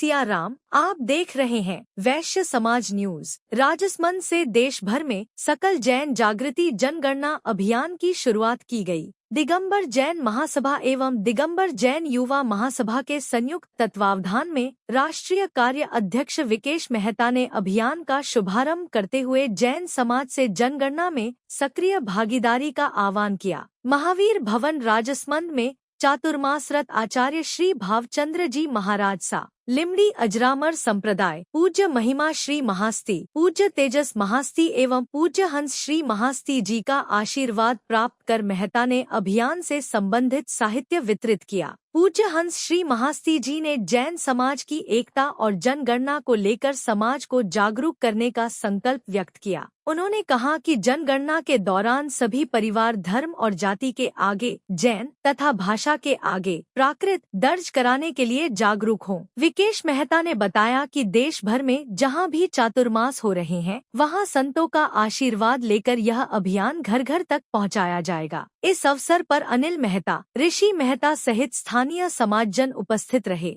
सियाराम। आप देख रहे हैं वैश्य समाज न्यूज। राजसमंद से देश भर में सकल जैन जागृति जनगणना अभियान की शुरुआत की गई। दिगंबर जैन महासभा एवं दिगंबर जैन युवा महासभा के संयुक्त तत्वावधान में राष्ट्रीय कार्य अध्यक्ष विकेश मेहता ने अभियान का शुभारंभ करते हुए जैन समाज से जनगणना में सक्रिय भागीदारी का आह्वान किया। महावीर भवन राजसमंद में चातुर्मासरत आचार्य श्री भावचंद्र जी महाराज सा लिमड़ी अजरामर संप्रदाय, पूज्य महिमा श्री महास्ति, पूज्य तेजस महास्ति एवं पूज्य हंस श्री महास्ति जी का आशीर्वाद प्राप्त कर मेहता ने अभियान से संबंधित साहित्य वितरित किया। पूज्य हंस श्री महास्ति जी ने जैन समाज की एकता और जनगणना को लेकर समाज को जागरूक करने का संकल्प व्यक्त किया। उन्होंने कहा कि जनगणना के दौरान सभी परिवार धर्म और जाति के आगे, जैन तथा भाषा के आगे प्राकृत दर्ज कराने के लिए जागरूक हों। विकेश मेहता ने बताया कि देश भर में जहां भी चातुर्मास हो रहे हैं, वहां संतों का आशीर्वाद लेकर यह अभियान घर घर तक पहुंचाया जाएगा। इस अवसर पर अनिल मेहता, ऋषि मेहता सहित स्थानीय समाजजन उपस्थित रहे।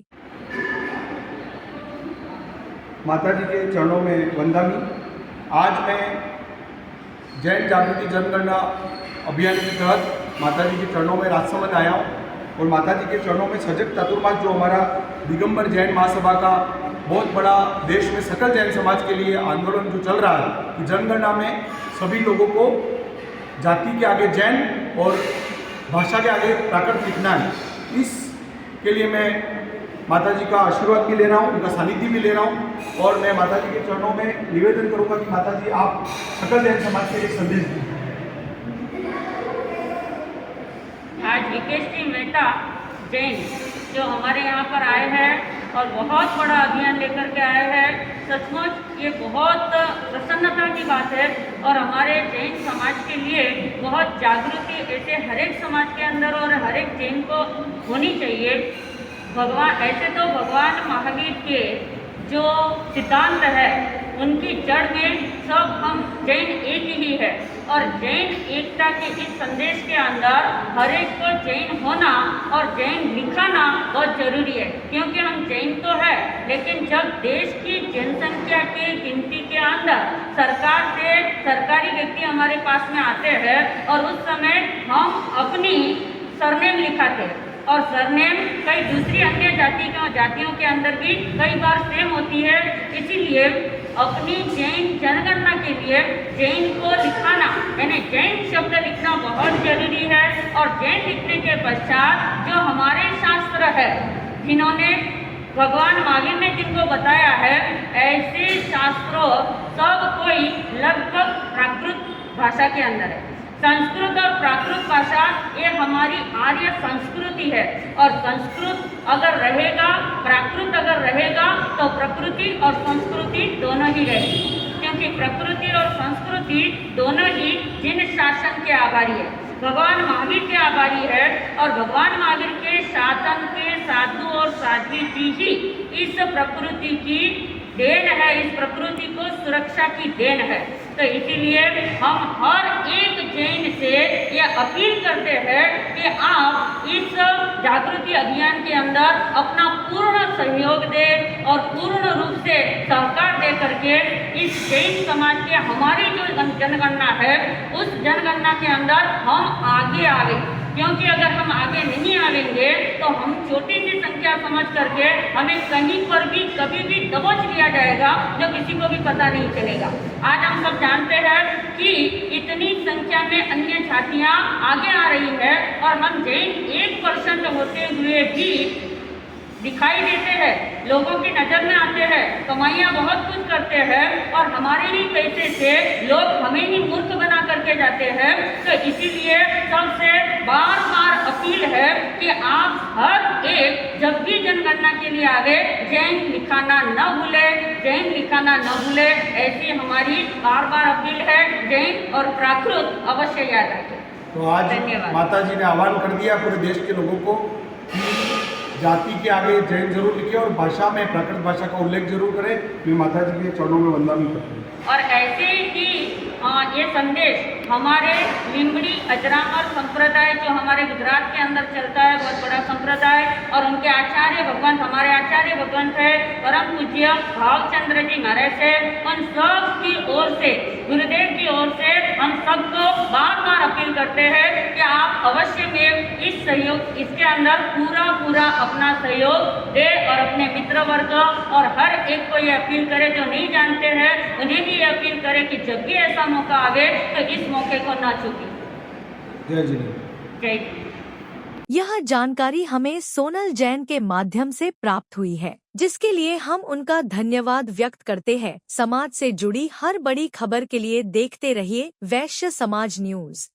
माता जी के चरणों में वंदनी। आज मैं जैन जागृति जनगणना अभियान के तहत माता जी के चरणों में राजसमंद आया हूँ और माता जी के चरणों में सजग चातुर्मास जो हमारा दिगंबर जैन महासभा का बहुत बड़ा देश में सकल जैन समाज के लिए आंदोलन जो चल रहा है कि जनगणना में सभी लोगों को जाति के आगे जैन और भाषा के आगे प्राकृत लिखना है। इसके लिए मैं माता जी का आशीर्वाद भी ले रहा हूँ, उनका सानिध्य भी ले रहा हूँ और मैं माता जी के चरणों में निवेदन करूँगा कि माता जी आप सकल जैन समाज के एक संदेश दें। आज विकेश जी मेहता जैन जो हमारे यहाँ पर आए हैं और बहुत बड़ा अभियान लेकर के आए हैं, सचमुच ये बहुत प्रसन्नता की बात है और हमारे जैन समाज के लिए बहुत जागृति ऐसे हर एक समाज के अंदर और हर एक जैन को होनी चाहिए। ऐसे तो भगवान महावीर के जो सिद्धांत है उनकी जड़ में सब हम जैन एक ही है और जैन एकता के इस संदेश के अंदर हर एक को जैन होना और जैन लिखाना बहुत जरूरी है, क्योंकि हम जैन तो है लेकिन जब देश की जनसंख्या के गिनती के अंदर सरकार से सरकारी व्यक्ति हमारे पास में आते हैं और उस समय हम अपनी सरनेम लिखाते हैं और सरनेम कई दूसरी अन्य जातियों के अंदर भी कई बार सेम होती है। इसीलिए अपनी जैन जनगणना के लिए जैन को लिखाना यानी जैन शब्द लिखना बहुत जरूरी है और जैन लिखने के पश्चात जो हमारे शास्त्र है जिन्होंने भगवान महावीर ने जिनको बताया है, ऐसे शास्त्रों सब कोई लगभग प्राकृत भाषा के अंदर है। संस्कृत और प्राकृत भाषा ये हमारी आर्य संस्कृति है और संस्कृत अगर रहेगा, प्राकृत अगर रहेगा तो प्रकृति और संस्कृति दोनों ही रहेगी, क्योंकि प्रकृति और संस्कृति दोनों ही जिन शासन के आभारी है, भगवान महावीर के आभारी है और भगवान महावीर के शासन के साधु और साध्वी जी ही इस प्रकृति की देन है, इस प्रकृति को सुरक्षा की देन है। तो इसीलिए हम हर एक जैन से ये अपील करते हैं कि आप इस जागृति अभियान के अंदर अपना पूर्ण सहयोग दें और पूर्ण रूप से सहकार दे करके इस जैन समाज के हमारी जो जनगणना है उस जनगणना के अंदर हम आगे आवे, क्योंकि अगर हम आगे नहीं आवेंगे तो हम छोटी सी संख्या समझ करके हमें कहीं पर भी कभी भी दबोच लिया जाएगा जो किसी को भी पता नहीं चलेगा। आज हम सब जानते हैं कि इतनी संख्या में अन्य जातियां आगे आ रही है और हम जैन 1% होते हुए भी दिखाई देते हैं, लोगों की नज़र में आते हैं, कमाइयाँ बहुत कुछ करते हैं और हमारे ही पैसे से लोग हमें ही मूर्ख बना करके जाते हैं। तो इसीलिए सबसे बार बार अपील है कि आप हर एक जब भी जनगणना के लिए आगे जैन लिखाना न भूले, जैन लिखाना न भूले, ऐसी हमारी बार बार अपील है। जैन और प्राकृत अवश्य याद रखें। तो आज माता जी ने आह्वान कर दिया पूरे देश के लोगों को कि जाति के आगे जैन जरूर लिखे और भाषा में प्राकृत भाषा का उल्लेख जरूर करें। मैं माता जी के चरणों में वंदना करता हूँ। और ऐसे ही ये संदेश हमारे लिंबड़ी अजरामर संप्रदाय जो हमारे गुजरात के अंदर चलता है, बहुत बड़ा संप्रदाय, और उनके आचार्य भगवंत, हमारे आचार्य भगवंत है परम पूज्य भावचंद्र जी महाराज से, उन सब की ओर से, गुरुदेव की ओर से हम सबको बार बार अपील करते हैं कि आप अवश्य में इस सहयोग, इसके अंदर पूरा अपना सहयोग दे और अपने मित्र वर्ग और हर एक को ये अपील करे जो नहीं जानते हैं उन्हें भी ये अपील करे कि जब भी ऐसा मौका आवे तो इस मौके को ना चूके। जय जी। जय जी। यह जानकारी हमें सोनल जैन के माध्यम से प्राप्त हुई है, जिसके लिए हम उनका धन्यवाद व्यक्त करते हैं। समाज से जुड़ी हर बड़ी खबर के लिए देखते रहिए वैश्य समाज न्यूज।